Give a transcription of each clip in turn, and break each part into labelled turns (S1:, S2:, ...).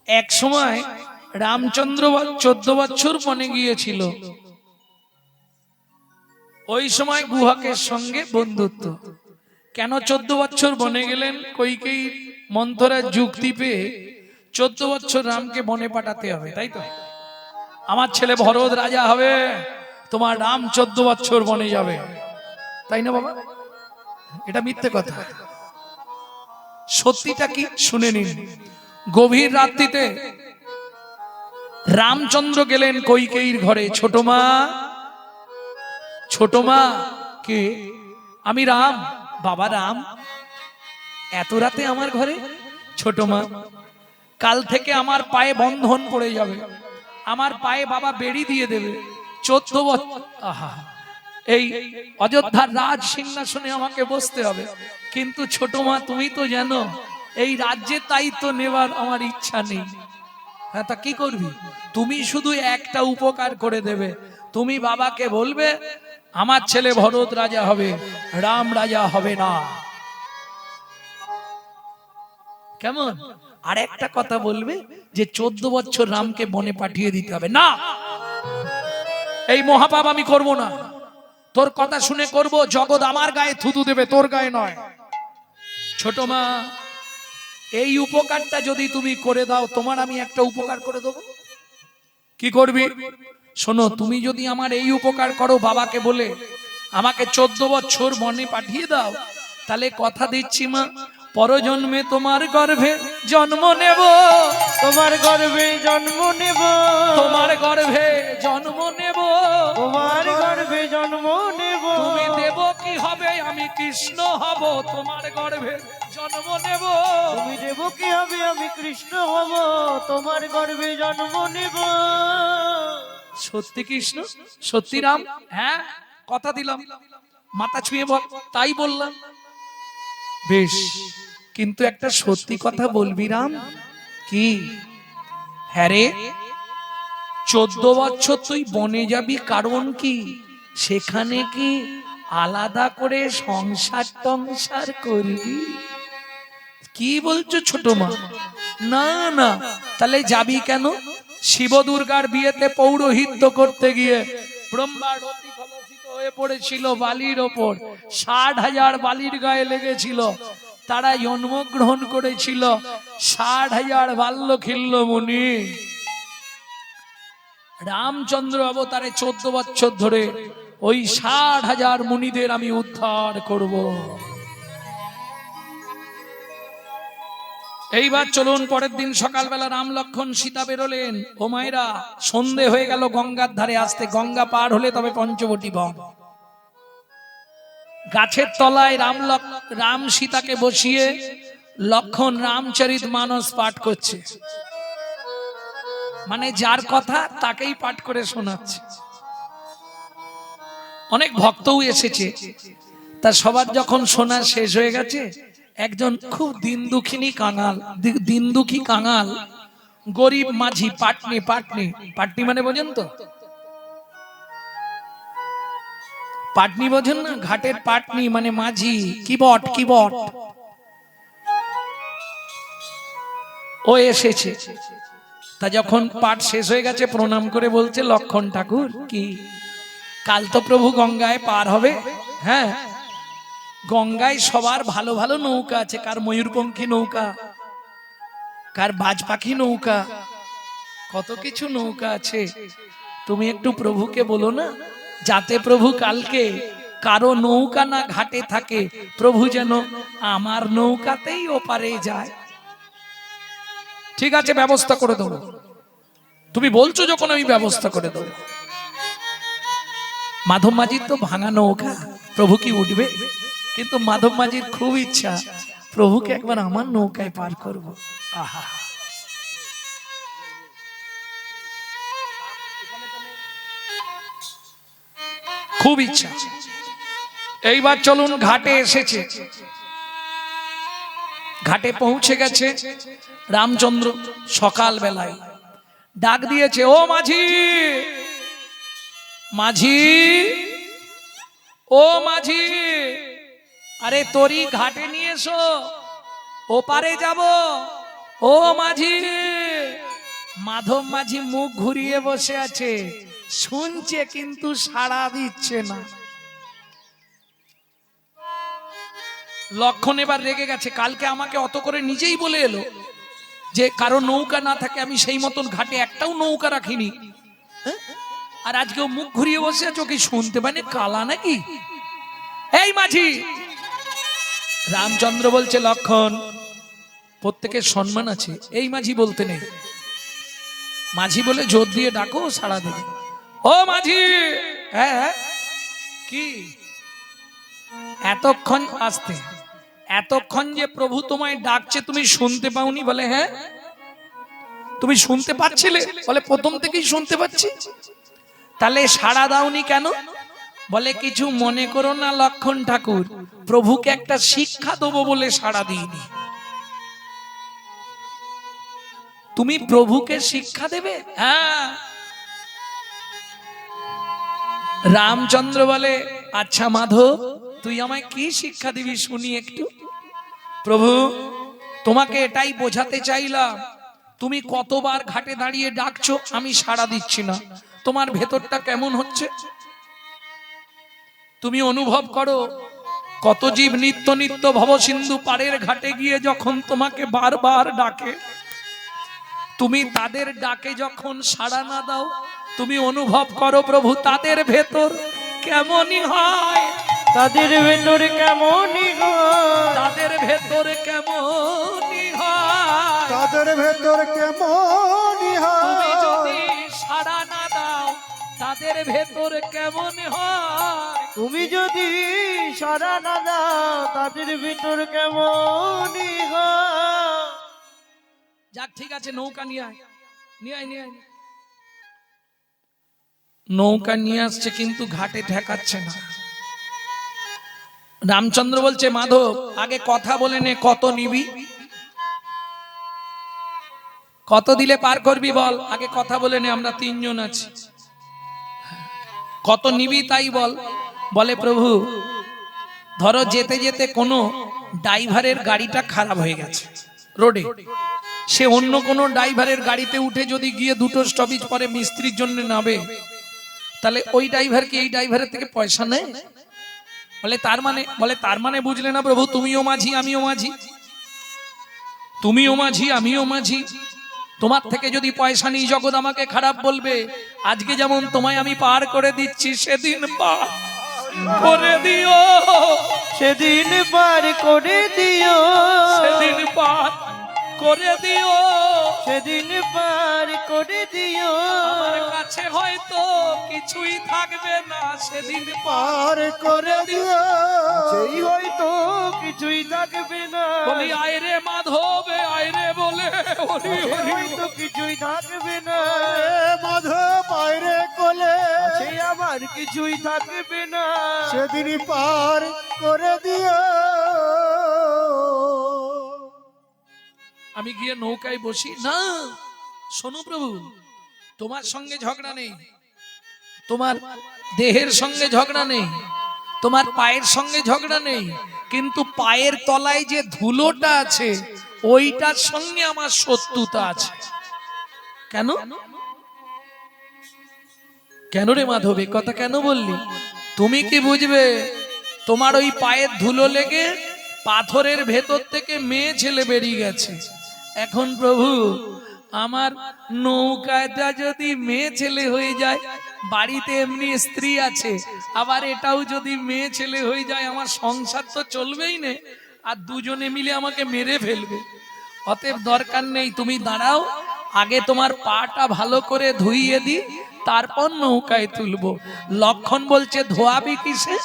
S1: এক সময় রামচন্দ্র 14 বছর বনে গিয়েছিল। ওই সময় গুহকের সঙ্গে বন্ধুত্ব। কেন 14 বছর বনে গেলেন? কইকেয়ী মন্থরার যুক্তি পেয়ে 14 বছর রামকে বনে পাঠাতে হবে, তাই তো। আমার ছেলে ভরত রাজা হবে, তোমার রাম 14 বছর বনে যাবে, তাই না বাবা? এটা মিথ্যে কথা। সত্যিটা কি শুনে নিন। গভীর রাত্রিতে রামচন্দ্র গেলেন কইকেয়ীর ঘরে। ছোট মা কে? আমি রাম। বাবা রাম, এত রাতে আমার ঘরে? ছোট মা, কাল থেকে আমার পায়ে বন্ধন পড়ে যাবে, আমার পায়ে বাবা বেড়ি দিয়ে দেবে। 14 বছর এই অযোধ্যার রাজ সিংহাসনে আমাকে বসতে হবে। কিন্তু ছোট মা, তুমি তো জানো এই রাজ্যের দায়িত্ব নেবার আমার ইচ্ছা নেই। হ্যাঁ, তা কি করবি? তুমি শুধু একটা উপকার করে দেবে। তুমি বাবাকে বলবে আমার ছেলে ভরত রাজা হবে, রাম রাজা হবে না। কেমন? আর একটা কথা বলবে যে 14 বছর রামকে বনে পাঠিয়ে দিতে হবে। না, এই মহাপাপ আমি করব না। তোর কথা শুনে করব, জগৎ আমার গায়ে থুতু দেবে, তোর গায়ে নয়। ছোট মা, এই উপকারটা যদি তুমি করে দাও, তোমার আমি একটা উপকার করে দেবো। কি করবি? শোনো, তুমি যদি আমার এই উপকার করো, বাবাকে বলে আমাকে 14 বছর বনে পাঠিয়ে দাও, তাহলে কথা দিচ্ছি মা, পরজন্মে তোমার গর্ভে জন্ম নেব,
S2: তোমার গর্ভে জন্ম নেব,
S1: তোমার গর্ভে জন্ম নেব,
S2: তোমার গর্ভে জন্ম নেব।
S1: তুমি দেব কি হবে, আমি কৃষ্ণ হব, তোমার গর্ভে জন্ম নেব।
S2: তুমি দেব কি হবে, আমি কৃষ্ণ হব, তোমার গর্ভে জন্ম নেব।
S1: সত্যি কৃষ্ণ, সত্যি রাম? হ্যাঁ, কথা দিলাম। মাথা ছুঁয়ে বল, তাই বললাম। বেশ, কিন্তু একটা সত্যি কথা বলবি রাম। কি? হ্যাঁ রে, 14 বছর তুই বনে যাবি, কারণ কি? সেখানে কি আলাদা করে সংসার করবি? কি বলছো ছোট মা? না না, তাহলে যাবি কেন? শিব দুর্গার বিয়েতে পৌরোহিত্য করতে গিয়ে ব্রহ্মা রতিকলসিত হয়ে পড়েছিল বালির ওপর। 60,000 বালির গায়ে লেগেছিল। তারা জন্মগ্রহণ করেছিল 60,000 বাল্যখিল্য মুনি। রামচন্দ্র অবতারে 14 বছর ধরে ওই 60,000 মুনিদের আমি উদ্ধার করব। এইবার চলুন, পরের দিন সকালবেলা রাম লক্ষণ সীতা বেরোলেন। ও মায়েরা, সন্ধে হয়ে গেল গঙ্গার ধারে আসতে। গঙ্গা পার হলে তবে পঞ্চবটী বন। গাছের তলায় রাম সীতাকে বসিয়ে লক্ষণ রামচরিত মানস পাঠ করছে। মানে যার কথা তাকেই পাঠ করে শোনাচ্ছে। অনেক ভক্তও এসেছে। তা সবার যখন শোনা শেষ হয়ে গেছে, একজন খুব দিন দুঃখী কাঙাল গরিব মাঝি, পাটনি মানে বোঝেন তো? পাটনি বোঝেন না? ঘাটের পাটনি মানে মাঝি, কিবট। ও এসেছে। তা যখন পাঠ শেষ হয়ে গেছে, প্রণাম করে বলছে, লক্ষণ ঠাকুর, কি কাল তো প্রভু গঙ্গায় পার হবে? হ্যাঁ, গঙ্গায় সবার ভালো ভালো নৌকা আছে। কার ময়ূরপঙ্খী নৌকা, কার বাজ পাখি নৌকা, কত কিছু নৌকা আছে। তুমি একটু প্রভুকে বলো না, যাতে প্রভু কালকে কারো নৌকা না ঘাটে থাকে, প্রভু যেন আমার নৌকাতেই ওপারে যায়। ঠিক আছে, ব্যবস্থা করে দেবো। তুমি বলছো যখন, আমি ব্যবস্থা করে দেবো। মাধব মাঝির তো ভাঙা নৌকা, প্রভু কি উঠবে? কিন্তু মাধব মাঝির খুব ইচ্ছা, প্রভুকে একবার আমার নৌকায় পার করব। আহা, খুব ইচ্ছা। এইবার চলুন, ঘাটে এসেছে। ঘাটে পৌঁছে গেছে রামচন্দ্র। সকাল বেলায় ডাক দিয়েছে, ও মাঝি, ও মাঝি, আরে তোরি ঘাটে নিয়ে এসো, ওপারে যাব। ও মাঝি, মাধব মাঝি মুখ ঘুরিয়ে বসে আছে, শুনছে কিন্তু সাড়া দিচ্ছে না। লক্ষণ এবার রেগে গেছে, কালকে আমাকে অত করে নিজেই বলে এলো যে কারো নৌকা না থাকে আমি সেই মতন ঘাটে একটাও নৌকা রাখিনি, আর আজকে মুখ ঘুরিয়ে বসে আছে, ওকে শুনতে মানে কালা নাকি? এই মাঝি! রামচন্দ্র বলছে লক্ষণ, প্রত্যেকের সম্মান আছে, এই মাঝি বলতে নেই। মাঝি বলে জোর দিয়ে ডাকো, সাড়া দেবে। ও মাঝি! হ্যাঁ কি এতক্ষণ আসতে, এতক্ষণ যে প্রভু তোমায় ডাকছে তুমি শুনতে পাওনি? বলে হ্যাঁ। তুমি শুনতে পাচ্ছিলে? বলে প্রথম থেকেই শুনতে পাচ্ছি। তাহলে সাড়া দাওনি কেন? বলে কিছু মনে করো না লক্ষণ ঠাকুর, প্রভুকে একটা শিক্ষা দেবো বলে সাড়া দিইনি। তুমি প্রভুকে শিক্ষা দেবে? হ্যাঁ। রামচন্দ্র বলে আচ্ছা মাধব, তুই আমায় কি শিক্ষা দিবি শুনি একটু। প্রভু, তোমাকে এটাই বোঝাতে চাইলাম, তুমি কতবার ঘাটে দাঁড়িয়ে ডাকছো, আমি সাড়া দিচ্ছি না, তোমার ভেতরটা কেমন হচ্ছে? তুমি অনুভব করো, কত জীব নিত্য নিত্য ভবসিন্ধু পাড়ের ঘাটে গিয়ে যখন তোমাকে বারবার ডাকে, তুমি তাদের ডাকে যখন সাড়া না দাও, তুমি অনুভব করো প্রভু তাদের ভেতর কেমনই হয়,
S2: তাদের ভেতরে কেমনই হয়,
S1: তাদের ভেতর কেমনই হয়,
S3: তাদের ভেতর কেমনই
S1: তুমি
S3: হয়।
S1: যদি সাড়া না দাও তাদের ভেতর কেমন হয়,
S2: তুমি যদি সাড়া না দাও তাদের ভিতর কেমনই হয়।
S1: যাক ঠিক আছে, নৌকা নিয়ে আয়, নিয়ে আয়, নিয়ে আয়। নৌকা নিয়ে আসছে কিন্তু ঘাটে ঠেকাচ্ছে না। রামচন্দ্র বলছে মাধব, আগে কথা বলে নে, কত নিবি, কত দিলে পার করবি বল, আগে কথা বলে নে, আমরা তিনজন আছি, কত নিবি তাই বল। বলে প্রভু, ধরো যেতে যেতে কোনো ড্রাইভারের গাড়িটা খারাপ হয়ে গেছে রোডে, সে অন্য কোনো ড্রাইভারের গাড়িতে উঠে যদি গিয়ে দুটো স্টপেজ পরে মিস্ত্রির জন্য নামে, তাহলে ওই ড্রাইভারকে এই ড্রাইভারের থেকে পয়সা নেয়? বলে তার মানে বুঝলে না প্রভু, তুমিও মাঝি আমিও মাঝি, তুমিও মাঝি আমিও মাঝি, তোমার থেকে যদি পয়সা নিই জগৎ আমাকে খারাপ বলবে। আজকে যেমন তোমায় আমি পার করে দিচ্ছি, সেদিন পার করে দিও,
S2: সেদিন পার করে দিও,
S1: সেদিন পার করে দিও,
S2: সেদিন পার করে দিও।
S1: আমার কাছে হয়তো কিছুই থাকবে না, সেদিন
S3: পার করে দিও,
S2: সেই হয়তো কিছুই থাকবে না,
S1: বলি আয়রে মাধব আয়রে বলে, হরি
S2: সেই
S1: হরি
S2: হয়তো কিছুই থাকবে না,
S3: মাধব বাইরে কোলে,
S2: সেই আমার কিছুই থাকবে না,
S3: সেদিন পার করে দিও।
S1: আমি গিয়ে নৌকায় বসি না। শোনো প্রভু, তোমার সঙ্গে ঝগড়া নেই, তোমার দেহের সঙ্গে ঝগড়া নেই, তোমার পায়ের সঙ্গে ঝগড়া নেই, কিন্তু পায়ের তলায় যে ধুলোটা আছে ওইটার সঙ্গে আমার শত্রুতা আছে। কেন কেন রে মাধব, এ কথা কেন বললি? তুমি কি বুঝবে, তোমার ওই পায়ের ধুলো লেগে পাথরের ভেতর থেকে মেয়ে ছেলে বেরিয়ে গেছে। এখন প্রভু, আমার নৌকাটা যদি মেয়ে ছেলে হয়ে যায়, বাড়িতে এমনি স্ত্রী আছে, আবার এটাও যদি মেয়ে ছেলে হয়ে যায়, আমার সংসার তো চলবেই না, আর দুজনে মিলে আমাকে মেরে ফেলবে। অতএব দরকার নেই, তুমি দাঁড়াও, আগে তোমার পাটা ভালো করে ধুইয়ে দি, তারপর নৌকায় তুলবো। লক্ষণ বলছে ধোয়াবি কিসে?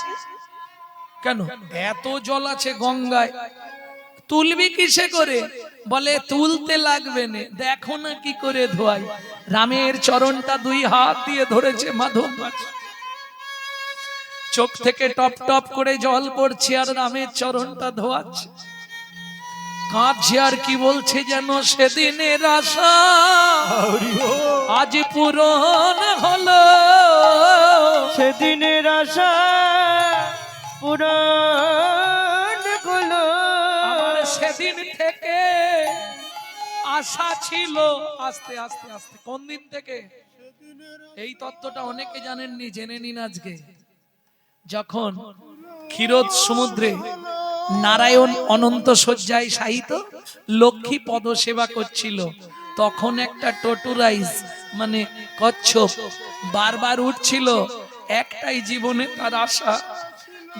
S1: কেন এত জল আছে গঙ্গায়, তুলবি কিসে করে? বলে তুলতে লাগবে না, দেখো না কি করে ধোয়াই। রামের চরণটা দুই হাত দিয়ে ধরেছে মাধব মাঝি, চোখ থেকে টপ টপ করে জল পড়ছে, আর রামের চরণটা ধোয়াচ্ছে, কাঁদছে আর কি বলছে যেন, সেদিনের আশা আজ পূরণ হলো,
S2: সেদিনের আশা পূরণ হলো,
S1: আমার সেদিন থেকে আশা ছিল। আস্তে আস্তে আস্তে, কোন দিন থেকে? এই তত্ত্বটা অনেকে জানেননি, জেনে নিন আজকে। যখন ক্ষীরোদ সমুদ্রে নারায়ণ অনন্ত শয্যায় শায়িত লক্ষ্মী পদ সেবা করছিল, তখন একটা টটুরাইজ মানে কচ্ছপ বারবার উঠছিল। একটাই জীবনে তার আশা,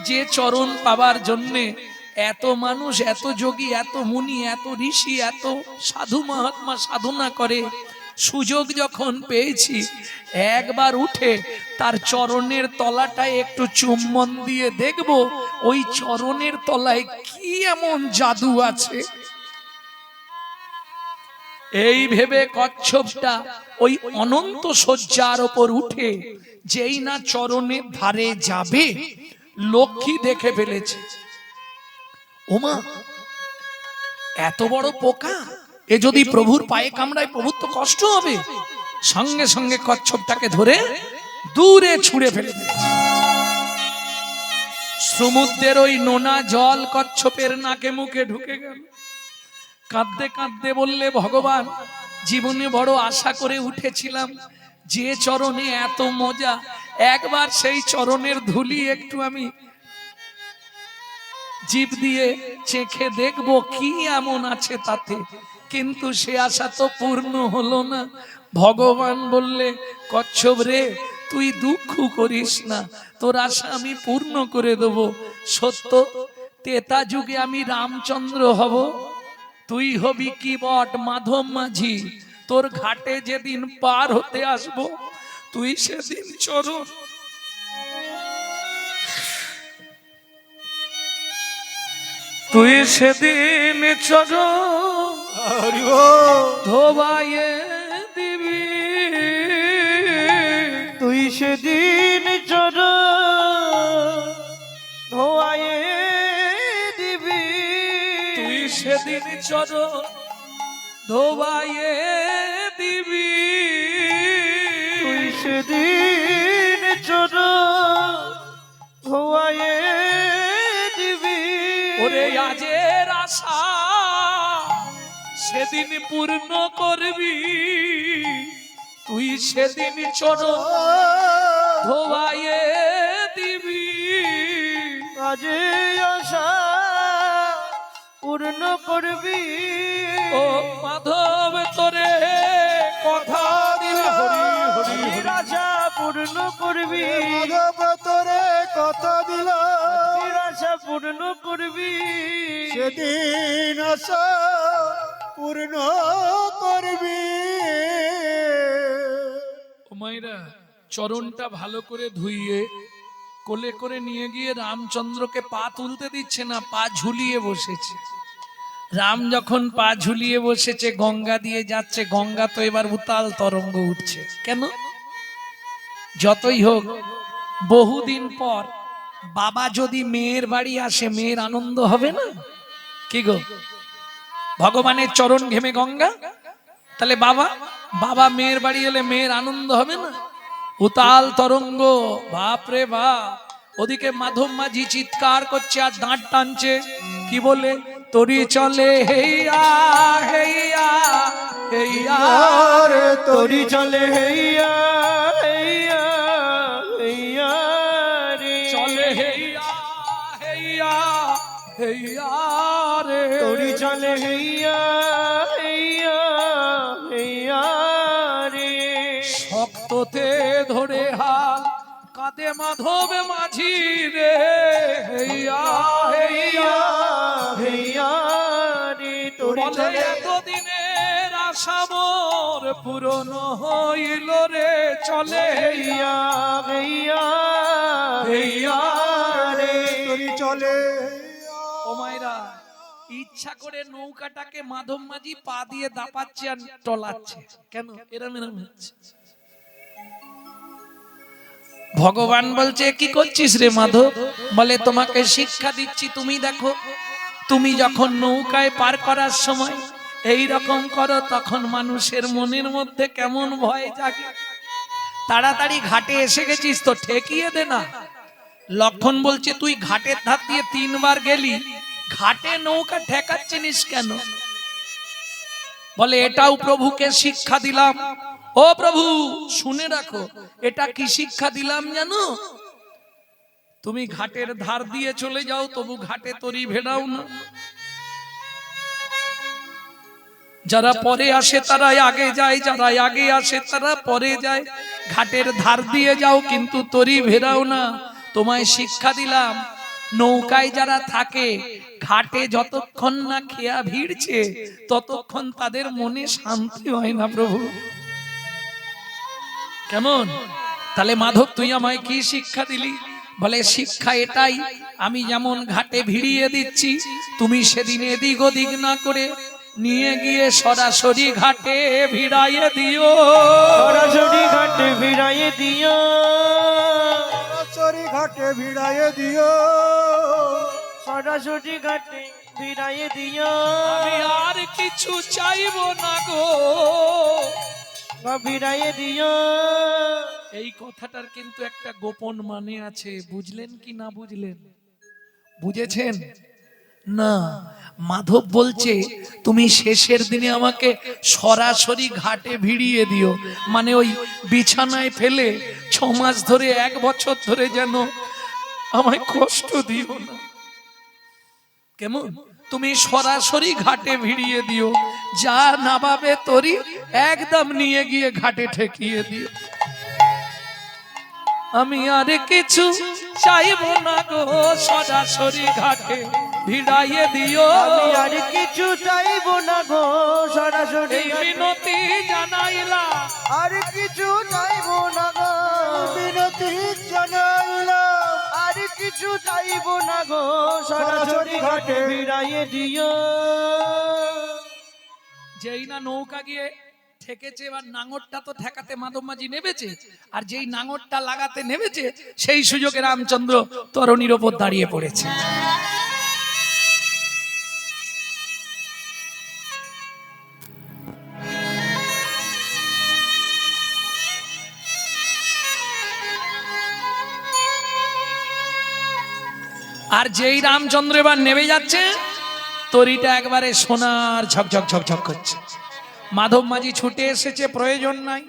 S1: যে চরণ পাবার জন্যে এত মানুষ, এত যোগী, এত মুনি, এত ঋষি, এত সাধু মহাত্মা সাধনা করে, সুযোগ যখন পেয়েছি একবার উঠে তার চরণের তলাটায় একটু চুম্বন দিয়ে দেখব ওই চরণের তলায় কি এমন জাদু আছে। এই ভেবে কচ্ছপটা ওই অনন্ত শয্যার ওপর উঠে যেই না চরণের ধারে যাবে, লক্ষ্মী দেখে ফেলেছে, ওমা এত বড় পোকা, এ যদি প্রভুর পায়ে কামড়ায় প্রভুর তো কষ্ট হবে। সঙ্গে সঙ্গে কচ্ছপটাকে ধরে দূরে ছুঁড়ে ফেলে দিয়েছে। সমুদ্রের ওই নোনা জল কচ্ছপের নাকে মুখে ঢুকে গেল। কাঁদতে কাঁদতে বললে, ভগবান জীবনে বড় আশা করে উঠেছিলাম, যে চরণে এত মজা, একবার সেই চরণের ধুলি একটু আমি জিভ দিয়ে চেখে দেখবো কি এমন আছে তাতে, কিন্তু সে আশা তো পূর্ণ হলো না। ভগবান বললে, কচ্ছপ রে তুই দুঃখ করিস না, তোর আশা আমি পূর্ণ করে দেব। সত্য তেতা যুগে আমি রামচন্দ্র হব, তুই হবি কি বট মাধব মাঝি। তোর ঘাটে যেদিন পার হতে আসব, তুই সেদিন চরণ তুই সেদিন চরণ
S3: হরি বল।
S1: ধোবাইয়ে দিবি।
S2: তুই সেদিন চরণ ধোয়ায়ে দিবি।
S1: তুই সেদিন চরণ ধোবাইয়ে দিবি।
S2: তুই সেদিন চরণ ধোয়ায়ে দিবি।
S1: ওরে আজের আশা সেদিন পূর্ণ করবি, তুই সেদিন চরণ ধোবাইয়ে দিবি।
S2: আজ আশা পূর্ণ করবি।
S1: ও মাধব তোরে কথা দিলে, হরি হরি হরি,
S2: আশা পূর্ণ করবি।
S3: মাধব তোরে কথা দিল,
S2: আশা পূর্ণ করবি।
S3: সেদিন আশা পূর্ণ করবি।
S1: ও মাইরা, চরণটা ভালো করে ধুইয়ে কোলে করে নিয়ে গিয়ে রামচন্দ্রকে পা তুলতে দিচ্ছে না, পা ঝুলিয়ে বসেছে। রাম যখন পা ঝুলিয়ে বসেছে, গঙ্গা দিয়ে যাচ্ছে, গঙ্গা তো এবার উতাল তরঙ্গ উঠছে। কেন? যতই হোক বহুদিন পর বাবা যদি মেয়ের বাড়ি আসে, মেয়ের আনন্দ হবে না? কি গো, ভগবানের চরণ ঘেমে গঙ্গা, তাহলে বাবা বাবা মেয়ের বাড়ি এলে মেয়ের আনন্দ হবে না? উতাল তরঙ্গ, বাপরে বাপ। ওদিকে মাধব মাঝি চিৎকার করছে আর দাঁত টানছে, কি বলে? তরি চলে হেইয়া হেইয়া হেইয়া
S3: রে
S2: তোরি চলে হেইয়া হেইয়া হেইয়া রে।
S1: চলে হেইয়া হেইয়া হেইয়া রে।
S2: তোরি চলে হেইয়া হেইয়া হেইয়া রে।
S1: শক্ততে ধরে হাল কাঁদে মাধব মাঝি রে, হেইয়া হেইয়া
S2: হেইয়া রে। তোরি
S1: বলে
S2: চলে
S1: এতদিনের আশা মোর পূরণ হইল রে, চলে
S2: হেইয়া হেইয়া হেইয়া রে।
S3: তোরি চলে।
S1: ও মাইরা, ইচ্ছা করে নৌকাটাকে মাধব মাঝি পা দিয়ে দাপাচ্ছে আর টলাচ্ছে। কেন? এরম এরম হচ্ছে। ভগবান বলছে, কি করছিস রে মাধব? বলে, তোমাকে শিক্ষা দিচ্ছি। তুমি দেখো, তুমি যখন নৌকায় পার করার সময় এই রকম করো, তখন মানুষের মনের মধ্যে কেমন ভয় জাগে। তাড়াতাড়ি ঘাটে এসে গেছিস তো ঠেকিয়ে দে না। লক্ষণ বলছে, তুই ঘাটের ধার দিয়ে 3 বার গেলি, ঘাটে নৌকা ঠেকাচ্ছিস কেন? বলে এটাও প্রভুকে শিক্ষা দিলাম। ও প্রভু শুনে রাখো, এটা কি শিক্ষা দিলাম জানো? তুমি ঘাটের ধার দিয়ে চলে যাও, তবু ঘাটে তরি ভেড়াও না। যারা পরে আসে তারা আগে যায়, যারা আগে আসে তারা পরে যায়। ঘাটের ধার দিয়ে যাও কিন্তু তরি ভেড়াও না। তোমায় শিক্ষা দিলাম, নৌকায় যারা থাকে ঘাটে যতক্ষণ না খেয়া ভিড়ছে ততক্ষণ তাদের মনে শান্তি হয় না প্রভু। কেমন? তাহলে মাধব তুই আমায় কি শিক্ষা দিলি? বলে শিক্ষা এটাই, আমি যেমন ঘাটে ভিড়িয়ে দিচ্ছি, তুমি সেদিন এদিক ওদিক না করে নিয়ে গিয়ে সরাসরি ঘাটে ভিড়াইয়ে দিও।
S2: সরাসরি ঘাটে ভিড়াইয়ে দিও।
S3: সরাসরি ঘাটে ভিড়াইয়ে দিও।
S2: সরাসরি ঘাটে ভিড়াইয়ে দিও।
S1: আমি আর কিছু চাইবো না গো,
S2: ভিড়াইয়ে দিও।
S1: এই কথাটার কিন্তু একটা গোপন মানে আছে, বুঝলেন কি না বুঝলেন? বুঝেছেন না? মাধব বলছে তুমি শেষের দিনে আমাকে সরাসরি ঘাটে ভিড়িয়ে দিও, মানে ওই বিছানায় ফেলে 6 মাস ধরে 1 বছর ধরে যেন আমায় কষ্ট দিও না। কেমন? তুমি সরাসরি ঘাটে ভিড়িয়ে দিও, যা নাবাবে তরি একদম নিয়ে গিয়ে ঘাটে ঠেকিয়ে দিও। আমি আর কিছু চাইবো না গো, সরাসরি ঘাটে ভিড়াইয়ে দিও।
S2: আমি আর কিছু চাইবো না গো, সরাসরি
S1: এই মিনতি জানাইলা।
S2: আর কিছু চাইবো না গো,
S3: বিনতি জানাইলাম।
S2: আর কিছু চাইবো না গো, সরাসরি ঘাটে ভিড়াইয়ে দিও।
S1: যেই না নৌকা গিয়ে ঠেকেছে, এবার নাঙরটা তো ঠেকাতে মাধব মাঝি নেমেছে, আর যেই নাঙরটা লাগাতে নেমেছে সেই সুযোগে রামচন্দ্র তরণীর ওপর দাঁড়িয়ে পড়েছে। আর যেই রামচন্দ্র এবার নেমে যাচ্ছে, তরিটা একবারে সোনার ঝকঝক ঝকঝক করছে। মাধব মাঝি ছুটে এসেছে, প্রয়োজন নাই,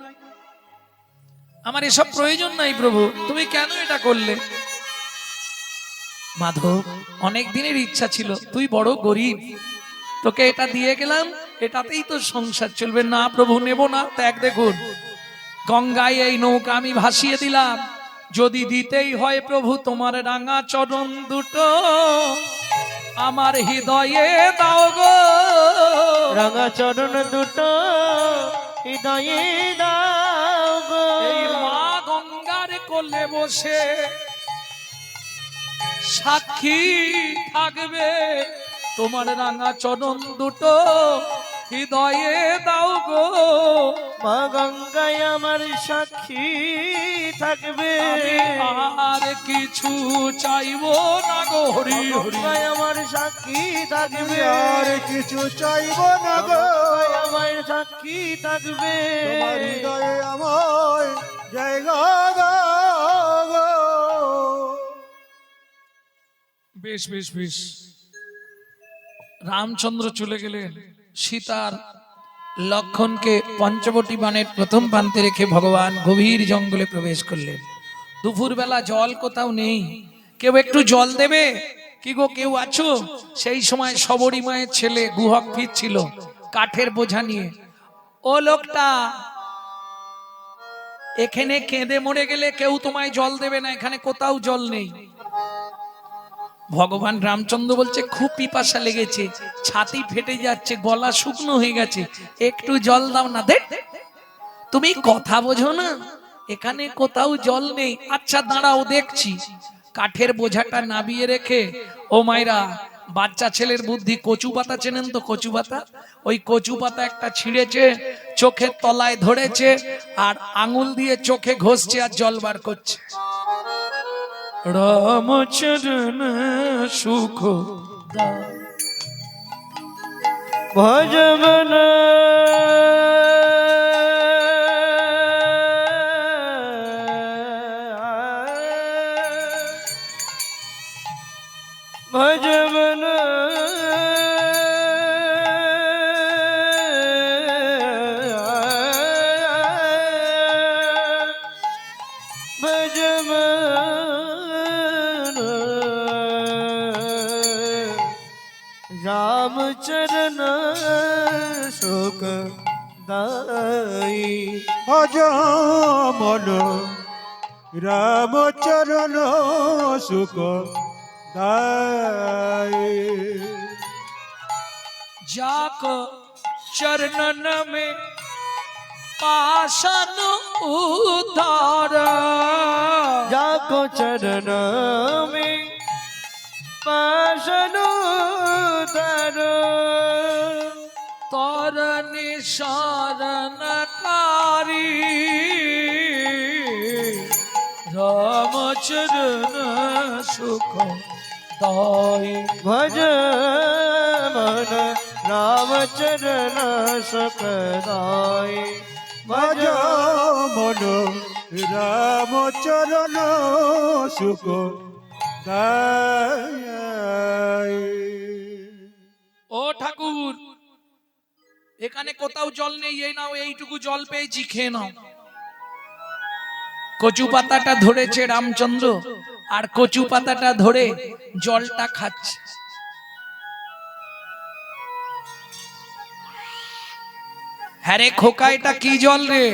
S1: আমার এসব প্রয়োজন নাই প্রভু, তুমি কেন এটা করলে? মাধব অনেক দিনের ইচ্ছা ছিল, তুই বড় গরিব, তোকে এটা দিয়ে গেলাম, এটাতেই তো সংসার চলবে। না প্রভু নেব না। ত্যাগ দেখুন, গঙ্গায় এই নৌকা আমি ভাসিয়ে দিলাম, যদি দিতেই হয় প্রভু তোমার রাঙা চরণ দুটো আমার হৃদয়ে দাও গো।
S2: রাঙা চরণ দুটো হৃদয়ে দাও গো।
S1: এই মা গঙ্গার কোলে বসে সাক্ষী থাকবে, তোমার রাঙা চরণ দুটো হৃদয়ে দাও গো।
S2: মা গঙ্গায় আমার সাক্ষী থাকবে,
S1: আর কিছু চাইবো না গো। হরি হরি।
S2: গঙ্গায় আমার সাক্ষী থাকবে,
S3: আর কিছু চাইব না গো,
S2: আমার সাক্ষী থাকবে।
S3: তোমার হৃদয়ে আমায় জায়গা দাও গো।
S1: বেশ বেশ বেশ। রামচন্দ্র চলে গেলেন, সীতার লক্ষণকে পঞ্চবটী বানের প্রথম প্রান্তে রেখে ভগবান গভীর জঙ্গলে প্রবেশ করলেন। দুপুরবেলা জল কোথাও নেই, কেউ একটু জল দেবে কি গো, কেউ আছো? সেই সময় সবরী মায়ের ছেলে গুহক ফিরছিল কাঠের বোঝা নিয়ে। ও লোকটা, এখানে কেঁদে মরে গেলে কেউ তোমায় জল দেবে না, এখানে কোথাও জল নেই। ভগবান রামচন্দ্র বলছে খুব পিপাসা লেগেছে, ছাতি ফেটে যাচ্ছে, গলা শুকনো হয়ে গেছে, একটু জল দাও না। দেখ তুমি কথা বোঝো না, এখানে কোথাও জল নেই। আচ্ছা দাঁড়াও দেখছি। কাঠের বোঝাটা নাবিয়ে রেখে, ও মায়েরা, বাচ্চা ছেলের বুদ্ধি, কচু পাতা চেনেন তো? কচু পাতা, ওই কচু পাতা একটা ছিঁড়েছে, চোখের তলায় ধরেছে, আর আঙুল দিয়ে চোখে ঘষছে আর জল বার করছে। রামচরণ সুখ
S2: ভজবন ভজবন গাই
S3: ভজ মন রামচরণ সুখ দায়
S1: जाको चरणन में पाशन उतार
S2: जाको चरण में पाशन दर
S1: तोर निशारनकारी रामचरण सुख दाई
S2: भज मन रामचरण सुखदाई
S3: ভজ মন রামচরণ সুখ দায়
S1: ও ঠাকুর এখানে কোথাও জল নেই, এই নাও এইটুকু জল পেয়েছি, খেয়ে নাও। কচু পাতাটা ধরেছে রামচন্দ্র আর কচু পাতাটা ধরে জলটা খাচ্ছে। হ্যাঁ রে খোকা, এটা কি জল রে,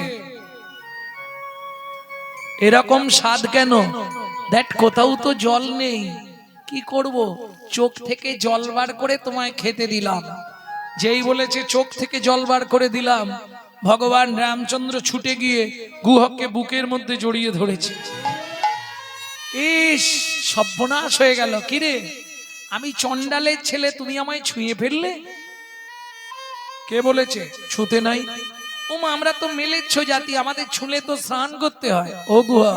S1: এরকম স্বাদ কেন? দেখ কোথাও তো জল নেই, কি করব, চোখ থেকে জল বার করে তোমায় খেতে দিলাম। যেই বলেছে চোখ থেকে জল বার করে দিলাম, ভগবান রামচন্দ্র ছুটে গিয়ে গুহককে বুকের মধ্যে জড়িয়ে ধরেছে। ইস, সর্বনাশ হয়ে গেল। কিরে, আমি চন্ডালের ছেলে, তুমি আমায় ছুঁয়ে ফেললে? কে বলেছে ছুতে নাই? ওমা, আমরা তো মেলেচ্ছ জাতি, আমাদের ছুলে তো স্নান করতে হয়। ও গুহা,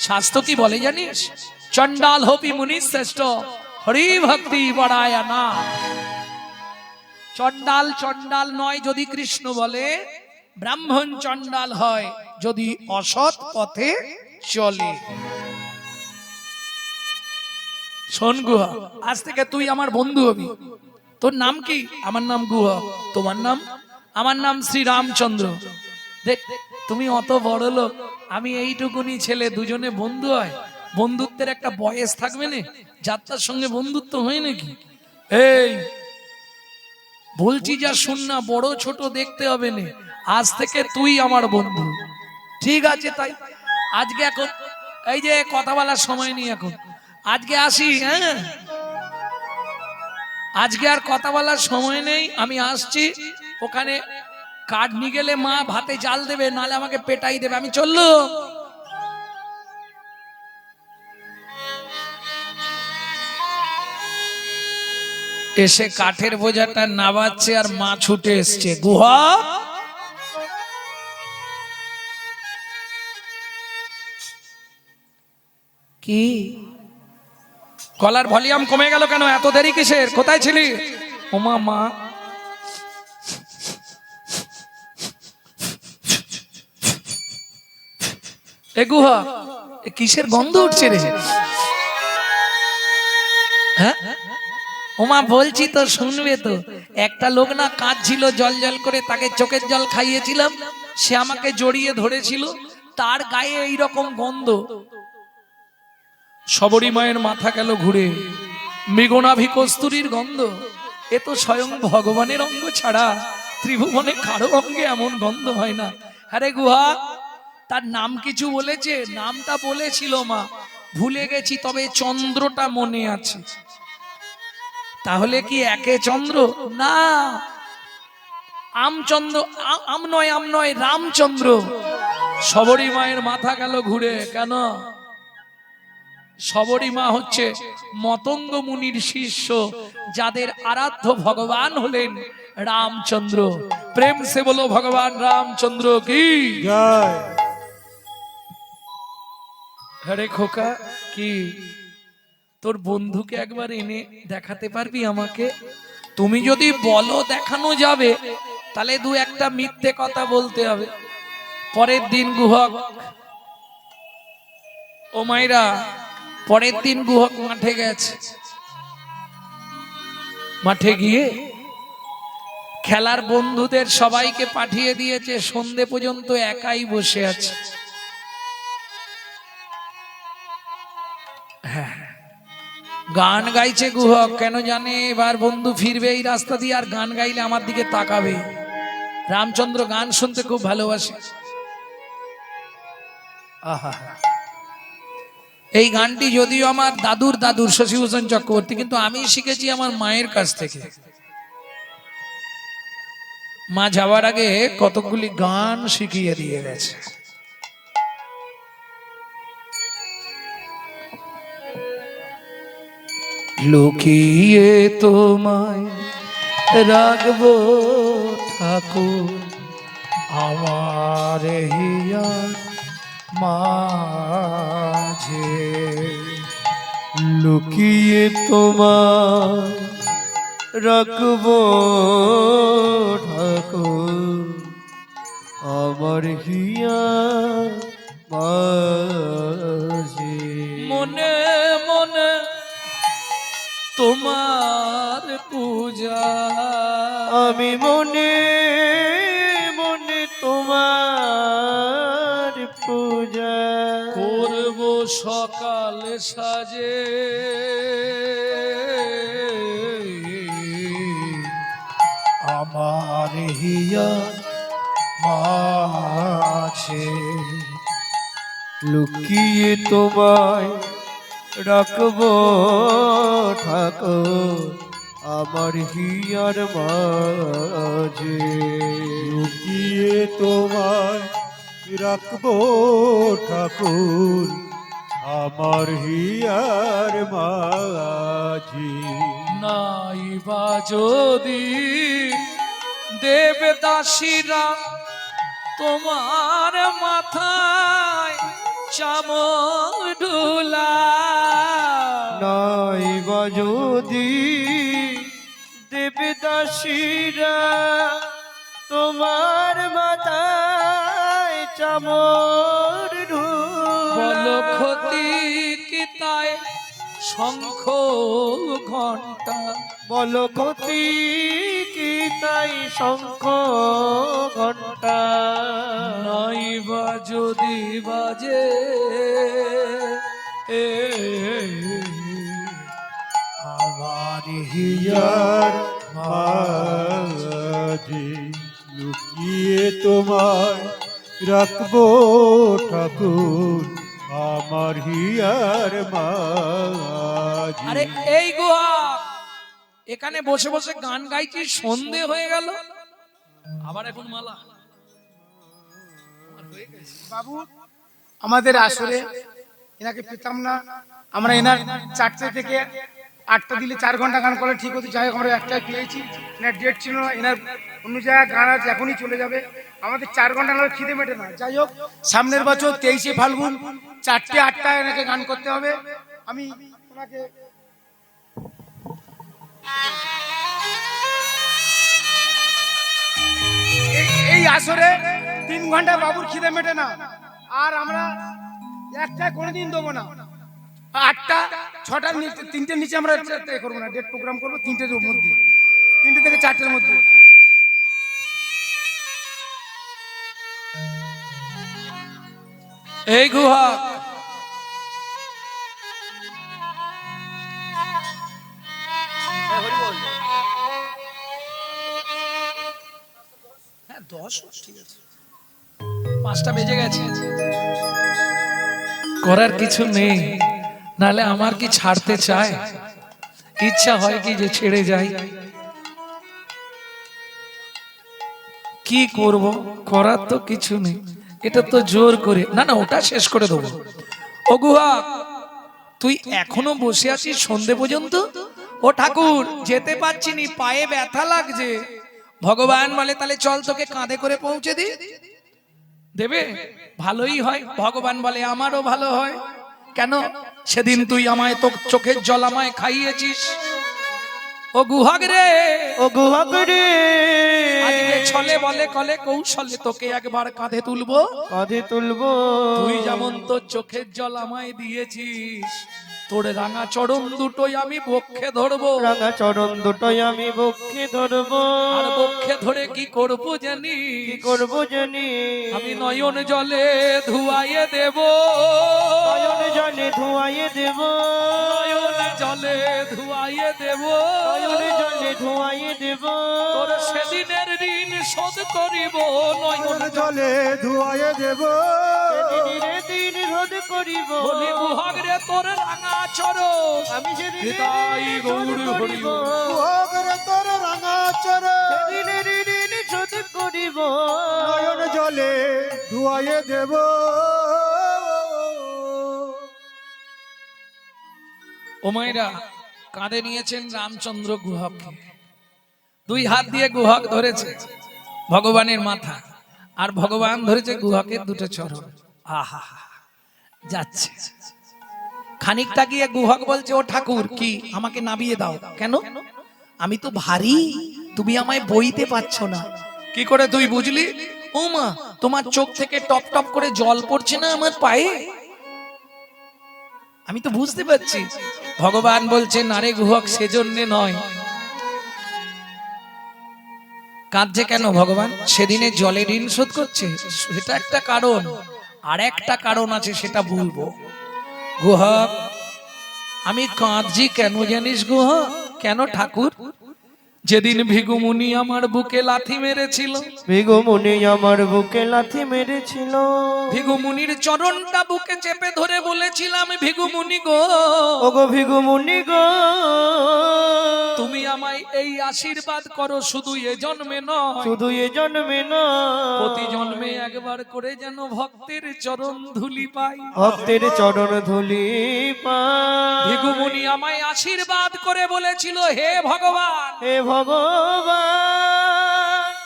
S1: শাস্ত্র কি বলে জানিস? চন্ডাল হপি মুনি শ্রেষ্ঠ, হরি ভক্তি বড়ায় না। চন্ডাল চন্ডাল নয় যদি কৃষ্ণ বলে, ব্রাহ্মণ চন্ডাল হয় যদি অসৎ পথে চলে। শোন গুহা, আজ থেকে তুই আমার বন্ধু হবি। তোর নাম কি? আমার নাম গুহা। তোমার নাম? আমার নাম শ্রী রামচন্দ্র। দেখ, তুমি অত বড় লোক, আমি এইটুকুনি ছেলে, দুজনে বন্ধু হয়। বন্ধুত্বের একটা বয়স থাকবে না, যাত্রার সঙ্গে বন্ধুত্ব হয় নাকি? এই বলছি যা শুন না, বড় ছোট দেখতে হবে না, আজ থেকে তুই আমার বন্ধু, ঠিক আছে? তাই আজকে এখন এই যে কথা বলার সময় নেই, এখন আজকে আসি। হ্যাঁ, আজকে আর কথা বলার সময় নেই, আমি আসছি। ওখানে কাঠ নিয়ে গেলে মা ভাতে জাল দেবে, নালে আমাকে পেটাই দেবে। আমি চললো। এসে কাঠের বোঝাটা নাবাচ্ছে আর মা ছুটে এসছে। গুহা, কি গলার ভলিউম কমে গেল কেন? এত দেরি কিসের? কোথায় ছিলি? ওমা, মা এ গুহা, এ কিসের গন্ধ উঠছে রে? হ্যাঁ, ওমা বলছি তো, শুনবে তো। একটা লোক না কাঁদছিল জল জল করে, তাকে চোখের জল খাইয়েছিলাম, সে আমাকে জড়িয়ে ধরেছিল, তার গায়ে এইরকম গন্ধ। সবরী মায়ের মাথা গেল ঘুরে, মৃগনাভি কস্তুরীর গন্ধ। এ তো স্বয়ং ভগবানের অঙ্গ ছাড়া ত্রিভুবনে কারো অঙ্গে এমন গন্ধ হয় না। আরে গুহা, তার নাম কিছু বলেছে? নামটা বলেছিল মা, ভুলে গেছি, তবে চন্দ্রটা মনে আছে। তাহলে কি একে চন্দ্র? না, আমচন্দ্র, আম নয়, রামচন্দ্র। সবরী মায়ের মাথা গেল ঘুরে। কেন? সবরী মা হচ্ছে মতঙ্গ মুনির শিষ্য, যাদের আরাধ্য ভগবান হলেন রামচন্দ্র। প্রেম সে বলো ভগবান রামচন্দ্র কি
S3: জয়।
S1: হরে খোকা, কি তোর বন্ধুকে একবার এনে দেখাতে পারবি আমাকে? তুমি যদি বলো দেখানো যাবে, তাহলে দু একটা মিথ্যে কথা বলতে হবে। পরের দিন গুহক, ও মাইরা, পরের দিন গুহক মাঠে গেছে। মাঠে গিয়ে খেলার বন্ধুদের সবাইকে পাঠিয়ে দিয়েছে, সন্ধে পর্যন্ত একাই বসে আছে। হ্যাঁ, গান গাইছে গুহক। কেন জানে? এবার বন্ধু ফিরবে এই রাস্তা দিয়ে, আর গান গাইলে আমার দিকে তাকাবে। রামচন্দ্র গান শুনতে খুব ভালোবাসে। আহা, এই গানটি যদিও আমার দাদুর শশীভূষণ চক্রবর্তী, কিন্তু আমি শিখেছি আমার মায়ের কাছ থেকে। মা যাওয়ার আগে কতগুলি গান শিখিয়ে দিয়ে গেছে। লুকিয়ে তোমায় রাখবো ঠাকুর আমার হিয়ার মাঝে,
S3: লুকিয়ে তোমার রাখবো ঠাকুর আমার হিয়া মাঝে।
S1: মনে মনে তোমার পূজা
S2: আমি মনে মনে তোমার পূজা
S1: করব সকাল সাজে, আমার হিয়া মাঝে।
S3: লুকিয়ে তোমায় রাখবো ঠাকুর আমার হিয়ার মাঝে, লুকিয়ে তোমায় রাখবো ঠাকুর আমার হিয়ার মাঝে।
S1: নাই বা যদি দেবদাসীরা তোমার মাথায় চামর ঢুলা,
S3: নাই বা যদি দেবদাসীরা
S2: তোমার মাথায় চামর
S1: বল ক্ষতি কি তাই শঙ্খ ঘণ্টা,
S2: বল ক্ষতি কি তাই শঙ্খ ঘণ্টা,
S1: নাই বা যদি বাজে আমার
S3: হিয়ার মাঝে, লুকিয়ে তোমায় রাখবো ঠাকুর আমার হিয়ার মাঝে।
S1: আরে এই গুহা, এখানে বসে বসে গান গাইছি, সন্ধে হয়ে গেল, আবার এখন মালা।
S4: বাবু আমাদের আসরে এনাকে পেতাম না আমরা, এনার 4টে থেকে 8টা দিলে 4 ঘন্টা গান করলে ঠিক হতো। যাই হোক আমরা একটাই পেয়েছি, এনার ডেট ছিল না, এনার অন্য জায়গায় গান আছে, এখনই চলে যাবে। আমাদের 4 ঘন্টা না খিদে মেটে না। যাই হোক সামনের বছর 23শে ফাল্গুন 4টে 8টায় এনাকে গান করতে হবে। আমি ওনাকে এই আসরে 3 ঘন্টা বাবুর খিদে মেটে না, আর আমরা একটাই কোনোদিন দেবো না। 8টা 6টার নিচে, 3টের নিচে আমরা করবো না, ডেট প্রোগ্রাম করবো 3টের মধ্যে, 3টে থেকে 4টের মধ্যে।
S1: এই গুহা হ্যাঁ 10 ঠিক আছে, 5টা বেজে গেছে, করার কিছু নেই। নালে আমার কি ছাড়তে চায়, ইচ্ছা হয় কি যে ছেড়ে যাই, কি করব, করার তো কিছু নেই। এটা তো জোর করে না, না ওটা শেষ করে দেবো। ও গুহা, তুই এখনো বসে আছিস সন্ধে পর্যন্ত? ও ঠাকুর, যেতে পারছি নি, পায়ে ব্যথা লাগছে। ভগবান বলে তাহলে চল তোকে কাঁধে করে পৌঁছে দি, দেবে? ভালোই হয়। ভগবান বলে আমারও ভালো হয়। কেন? সেদিন তুই আমায় তো চোখের জল আমায় খাইয়েছিস। ও গুহাগ রে,
S2: ও গুহাগ রে,
S1: আজকে ছলে বলে কলে কৌশলে তোকে একবার কাঁধে তুলবো,
S2: কাঁধে তুলবো।
S1: তুই যেমন তোর চোখের জল আমায় দিয়েছিস, তোর রাঙা চরণ দুটোই আমি বক্ষে ধরবো,
S2: রাঙা চরণ দুটোই আমি বক্ষে ধরবো।
S1: আর বক্ষে ধরে কি করব জানি,
S2: কি করবো জানি,
S1: আমি নয়ন জলে ধুয়াইয়ে দেব,
S2: নয়ন জলে ধুয়াইয়ে দেব,
S1: নয়ন জলে ধুয়াইয়ে দেব,
S2: নয়ন জলে ধুয়াইয়ে দেব।
S1: তোর সেদিনের ঋণ শোধ করিব, নয়ন
S3: জলে ধুয়াইয়ে দেব,
S2: সেদিনের দিন রোধ করিব।
S1: বলি গুহক রে তোর রাঙা চরণ,
S2: আমি সেদিনের
S1: হৃদয়
S2: ঋণ
S1: গৌর
S2: শোধ
S1: হরিব।
S2: করিব।
S3: ওগরে তোর রাঙা চরণ
S2: সেদিনের ঋণ শোধ করিব।
S3: নয়ন জলে ধুয়াইয়ে দেব।
S1: ও মায়েরা, কাঁধে নিয়েছেন রামচন্দ্র গুহককে, দুই হাত দিয়ে গুহক ধরেছে ভগবানের মাথা, আর ভগবান ধরেছে গুহকের দুটো চরণ। আহা, যাচ্ছে। খানিকটা গিয়ে গুহক বলছে, ও ঠাকুর, কি আমাকে নামিয়ে দাও। কেন? আমি তো ভারী, তুমি আমায় বইতে পারছো না। কি করে তুই বুঝলি? ও মা, তোমার চোখ থেকে টপ টপ করে জল পড়ছে না আমার পায়ে, আমি তো বুঝতে পারছি। ভগবান বলছে, নারে গুহক, সেজন্য নয়। কাঁদছে কেন ভগবান? সেদিনে জলে ঋণ শোধ করছে, সেটা একটা কারণ, আর একটা কারণ আছে, সেটা বলবো। গুহক, আমি কাঁদছি কেন জানিস গুহক? কেন ঠাকুর? যেদিন ভিগুমুনি আমার বুকে লাথি মেরেছিল,
S2: ভিগুমুনি আমার বুকে লাথি মেরেছিল,
S1: ভিগুমুনির চরণটা বুকে চেপে ধরে বলেছিলাম, ভিগুমুনি গো,
S2: ওগো ভিগুমুনি গো,
S1: তুমি আমায় এই আশীর্বাদ করো, শুধু এ জন্মে নয়,
S2: শুধু এ জন্মে না,
S1: প্রতি জন্মে একবার করে যেন ভক্তের চরণ ধুলি পাই।
S2: ভক্তের চরণ ধুলি পাই।
S1: ভিগুমুনি আমায় আশীর্বাদ করে বলেছিল, হে ভগবান,
S2: হে ভগবান,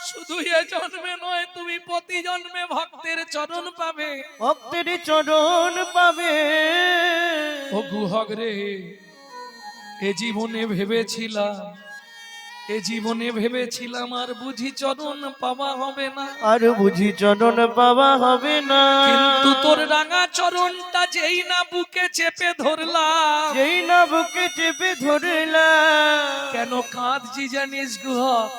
S1: শুধু এ জন্মে নয়, তুমি প্রতি জন্মে ভক্তের চরণ পাবে।
S2: ভক্তের চরণ পাবে।
S1: ও গুহক রে, এ জীবনে ভেবেছিলাম, এ জীবনে ভেবেছিলাম আর বুঝি চরণ পাওয়া হবে না,
S2: আর বুঝি চরণ পাওয়া হবে না।
S1: কিন্তু তোর রাঙা চরণটা যেই না বুকে চেপে ধরলাম,
S2: যেই না বুকে চেপে ধরলাম,
S1: কেন কাঁদছি জানিস গুহক?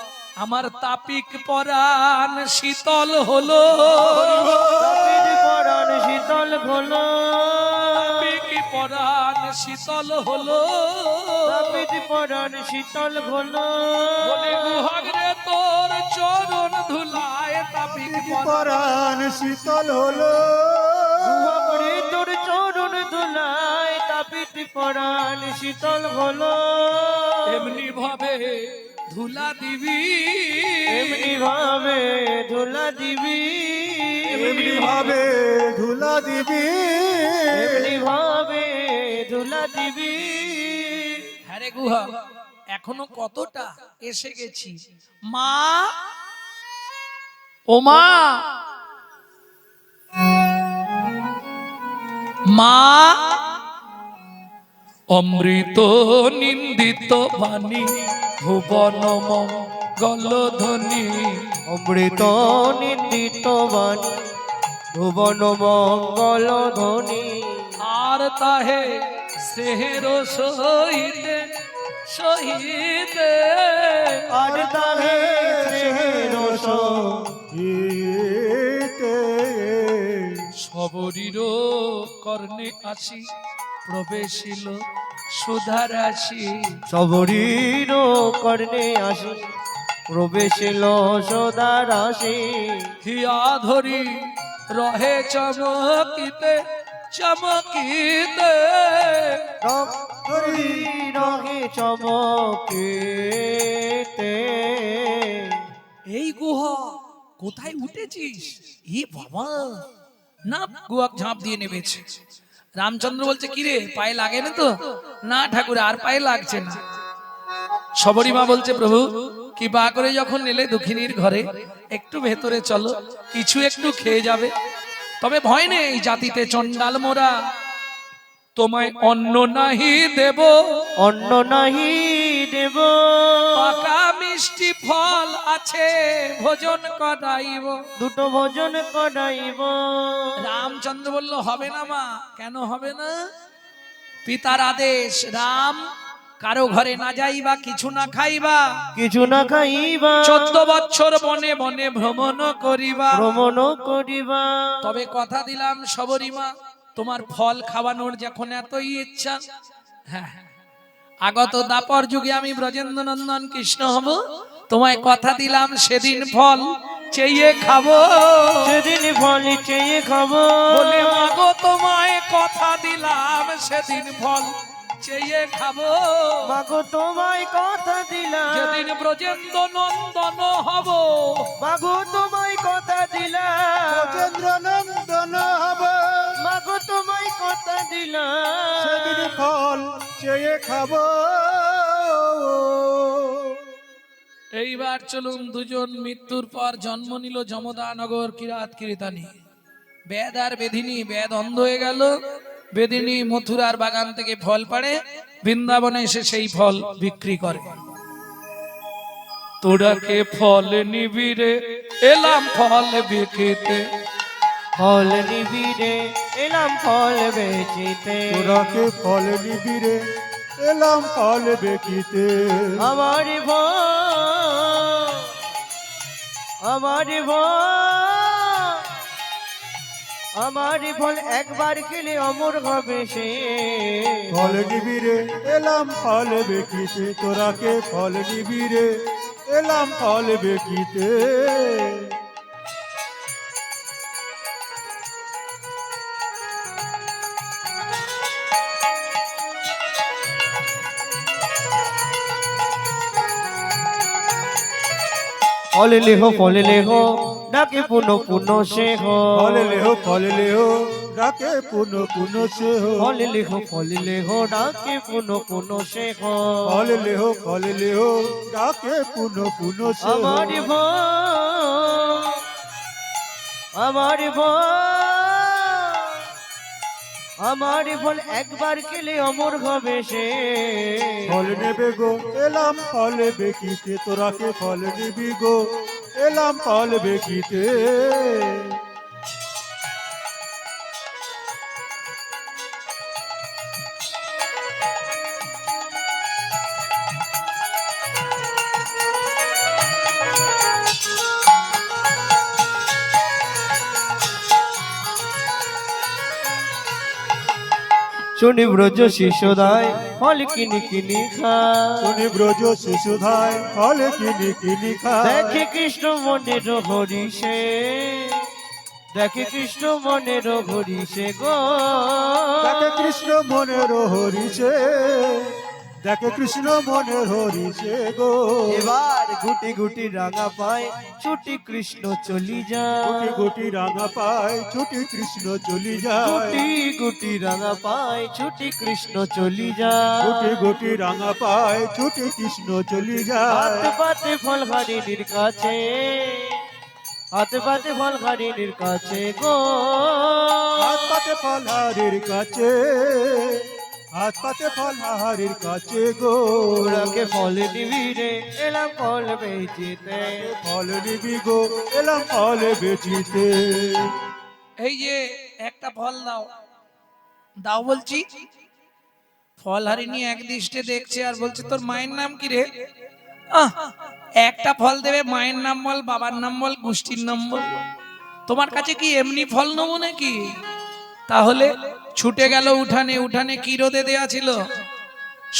S1: আমার তাপিক পরাণ শীতল হলো,
S2: তাপিত পরাণ শীতল হলো,
S1: তাপিক পরাণ শীতল হলো,
S2: তাপিত পরাণ শীতল হলো।
S1: বলে গুহক রে, তোর চরণ ধুলায় তাপিক পরাণ।
S3: পরাণ শীতল হলো,
S2: গুহরে তোর চরণ ধুলায় তাপিত পরাণ শীতল হলো।
S1: এমনি ভাবে ধুলা দিবি,
S2: এমনি ভাবে ধুলা দিবি,
S3: এমনি ভাবে ধুলা দিবি,
S2: এমনি ভাবে ধুলা দিবি।
S1: হ্যাঁ রে গুহা, এখনো কতটা এসে গেছি। মা, ও মা, মা, অমৃত নিন্দিত বাণী, ভুবন মঙ্গল ধ্বনি,
S2: অমৃত নিন্দিত বাণী, ভুবন মঙ্গল ধ্বনি।
S1: আর তাহে সেহের সহিতে সহিতে,
S2: আর তাহে সেহের
S3: সহিতে
S1: সবরীর কর্ণে আসি প্রবেশিল সুধারাশি,
S2: সবরীর কর্ণে আসি প্রবেশিল সদা রাশি।
S1: হিয়া ধরি রহে চমকিতে চমকিতে,
S2: রক্তরি রহে চমকেতে।
S1: এই গুহা কোথায় উঠেছিস? ই বাবা, না গুহা ঝাঁপ দিয়ে নেমেছে। রামচন্দ্র বলছে, কিরে পায়ে লাগে না তো? না ঠাকুর, আর পায়ে লাগছে না। সবরী মা বলছে, প্রভু কৃপা করে যখন এলে দক্ষিণীর ঘরে, একটু ভেতরে চলো, কিছু একটু খেয়ে যাবে। তবে ভয় নেই, জাতিতে চন্ডাল মোরা, তোমায় অন্ন নাহি দেব,
S2: অন্ন নাহি দেব,
S1: পাকা মিষ্টি ফল আছে ভোজন করাইব।
S2: দুটো ভোজন করাইব।
S1: রামচন্দ্র বলল, হবে না মা। কেন হবে না? পিতার আদেশ রাম কারো ঘরে না যাইবা, কিছু না খাইবা,
S2: কিছু না খাইবা
S1: 14 বছর বনে বনে ভ্রমণ করিবা।
S2: ভ্রমণ করিবা।
S1: তবে কথা দিলাম সবরীমা, তোমার ফল খাওয়ানোর যখন এতই ইচ্ছা, হ্যাঁ, আগত দাপর যুগে আমি ব্রজেন্দ্র নন্দন কৃষ্ণ হব, তোমায় কথা দিলাম সেদিন ফল চেয়ে খাবো।
S2: সেদিন ফল চেয়ে খাবো।
S1: বলে মাগো তোমায় কথা দিলাম সেদিন ফল চেয়ে খাবো।
S2: মাগো তোমায় কথা দিলাম
S1: যেদিন ব্রজেন্দ্র নন্দন হব,
S2: মাগো তোমায় কথা দিলাম
S3: ব্রজেন্দ্র নন্দন হব,
S2: মাগো তোমায় কথা দিলাম
S3: সেদিন ফল চেয়ে খাবো।
S1: এইবার চলুন দুজন মৃত্যুর পর জন্ম নিল যমদানগর কিরাত কিরিতানি। বেদ আর বেদিনী, বেদ অন্ধ হয়ে গেল, বেদিনী মথুরার বাগান থেকে ফল পাড়ে, বৃন্দাবনে এসে সেই ফল বিক্রি করে। তোরাকে ফল নিবিরে এলাম ফল বিক্রিতে,
S2: ফল নিবিড়ে এলাম ফল বেচিতে।
S3: তোরাকে ফল নিবিরে এলাম ফল বেকিতে।
S2: আমার ভয় আমার ভয় আমার ফল একবার খেলে অমর হবে সে।
S3: ফল নিবিরে এলাম ফল বেকিতে, তোরাকে ফল নিবিরে এলাম ফল বেকিতে।
S2: ফল লেহ ডাকে পুনো পুনো সে হো।
S3: ফল লেহ ডাকে পুনো পুনো সে হো।
S2: ফল লেহ ডাকে পুনো পুনো সে হো।
S3: ফল লেহ ডাকে পুনো পুনো সে হো।
S2: আমার ভয় আমার ভয় আমার ফল একবার খেলে অমর হবে সে।
S3: ফল নেবে গো এলাম ফল বেকিতে, তোরাকে ফল নিবি গো এলাম ফল বেকিতে।
S2: শুনি ব্রজ শিশুদায় ফল কিনি কিনি খা।
S3: শুনি ব্রজ শিশুধায় ফল কিনি কিনি খা।
S2: দেখে কৃষ্ণ মনের হরিষে দেখে কৃষ্ণ মনের হরিষে গো।
S3: দেখে কৃষ্ণ মনের হরিষে, দেখে কৃষ্ণ মনের হরিষে গো।
S2: এবার গুটি গুটি রাঙা পায় ছুটি কৃষ্ণ চলি যায়।
S3: গুটি গুটি রাঙা পায় ছুটি কৃষ্ণ চলি যায়।
S2: গুটি গুটি রাঙা পায় ছুটি কৃষ্ণ চলি যায়।
S3: গুটি গুটি রাঙা পায় ছুটি কৃষ্ণ চলি
S2: হাত
S3: যায়।
S2: পাতে ফল হারিণীর কাছে হাত পাতে ফল হারিণীর কাছে গো।
S3: হাত পাতে ফলহারির কাছে, হাত পাতে ফলহারির কাছে গো।
S2: ওরাকে ফল দিবি রে এলাম ফল বেচিতে।
S3: ফল নিবি গো এলাম ফল বেচিতে।
S1: এই যে একটা ফল দাও, দাও বলছি। ফল হারিনি এক দৃষ্টে দেখছে আর বলছে তোর মায়ের নাম কি রে? একটা ফল দেবে, মায়ের নাম বল, বাবার নাম বল, গোষ্ঠীর নাম বল। তোমার কাছে কি এমনি ফল নেবো নাকি? তাহলে ছুটে গেল উঠানে। উঠানে কি রোদে দেয়া ছিল?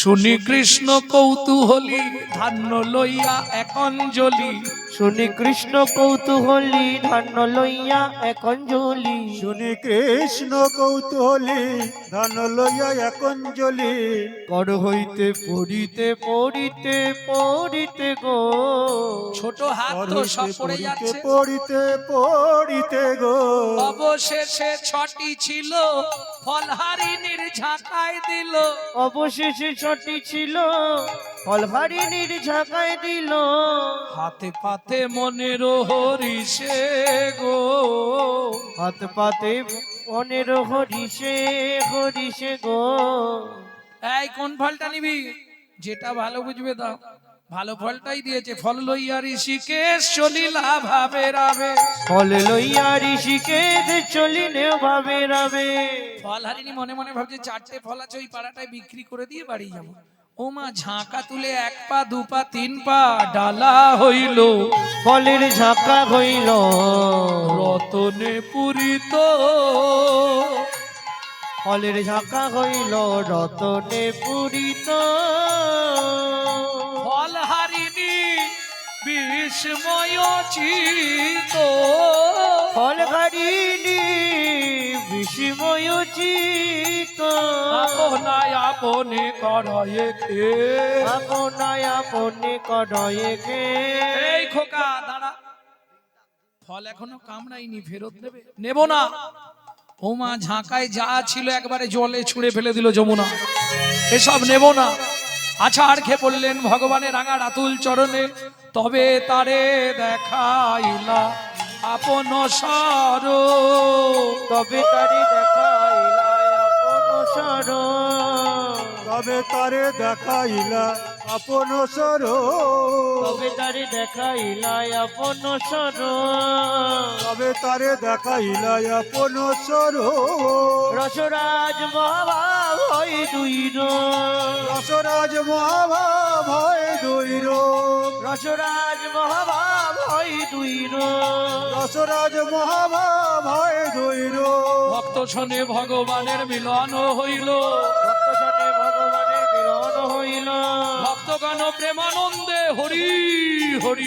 S1: শুনি কৃষ্ণ কৌতূহলী ধান্য লইয়া এক অঞ্জলি।
S2: শুনি কৃষ্ণ কৌতূহলী ধান্য লইয়া এক অঞ্জলি।
S3: শুনি কৃষ্ণ কৌতূহলী ধান লইয়া এক অঞ্জলি।
S2: কর হইতে পড়িতে পড়িতে পড়িতে গো।
S1: ছোট হাত তো সব পড়ে যাচ্ছে।
S3: পড়িতে পড়িতে গো।
S1: অবশেষে ছটি ছিল ফলহারিনীর ঝাঁকায় দিল।
S2: অবশেষে ছটি ছিল ফল হারিণীর ঝাঁকায় দিল।
S1: হাতে পাতে মনের হরিষে গো।
S2: হাত পাতে মনের হরিষে হরিষে গো।
S1: এই কোন ফলটা নিবি? যেটা ভালো বুঝবে দাও। ভালো ফলটাই দিয়েছে। ফল লইয়া ঋষিকেশ চলিলা ভাবে রাবে।
S2: ফল লইয়া ঋষিকেশ চলিলে ভাবে রাবে।
S1: ফল হারিনি মনে মনে ভাবছে চারটে ফল আছে ওই পাড়াটায় বিক্রি করে দিয়ে বাড়ি যাবো। ও মা ঝাঁকা তুলে 1 পা 2 পা 3 পা ডালা হইল,
S2: ফলের ঝাঁকা হইল
S1: রতনে পুরিত।
S2: ফলের ঝাঁকা হইল রতনে পূরিত।
S1: ফল হারিনি বিস্ময় চিত,
S2: ফল হারিনি বিস্ময় চিত।
S1: আপনায় আপনে করয়ে খে।
S2: আপনায় আপনে করয়ে খে।
S1: এই খোকা দাঁড়া, ফল এখনো কামড়াইনি, ফেরত নেবে? নেব না। ও মা ঝাঁকায় যা ছিল একবারে জলে ছুঁড়ে ফেলে দিল যমুনা, এসব নেব না। আছাড় খেয়ে পড়লেন ভগবানের রাঙা রাতুল চরণে। তবে তারে দেখাইলা আপন সর,
S2: তবে তারে দেখাইলা আপন সর।
S3: তবে তারে দেখাইলা আপন সর।
S2: তবে তারে দেখাইলা আপন সর।
S3: তবে তারে দেখাইলা আপন সর।
S2: রসরাজ মহাভাব হয় দুইর।
S3: রসরাজ মহাভাব হয় দৈর।
S2: রসরাজ মহাভাব হয় দুইর।
S3: রসরাজ মহাভাব হয় দৈর।
S1: ভক্ত শোনে ভগবানের মিলন হইল,
S2: ভক্ত সনে ভগবানের মিলন হইল।
S1: ভক্তগণ প্রেমানন্দে হরি হরি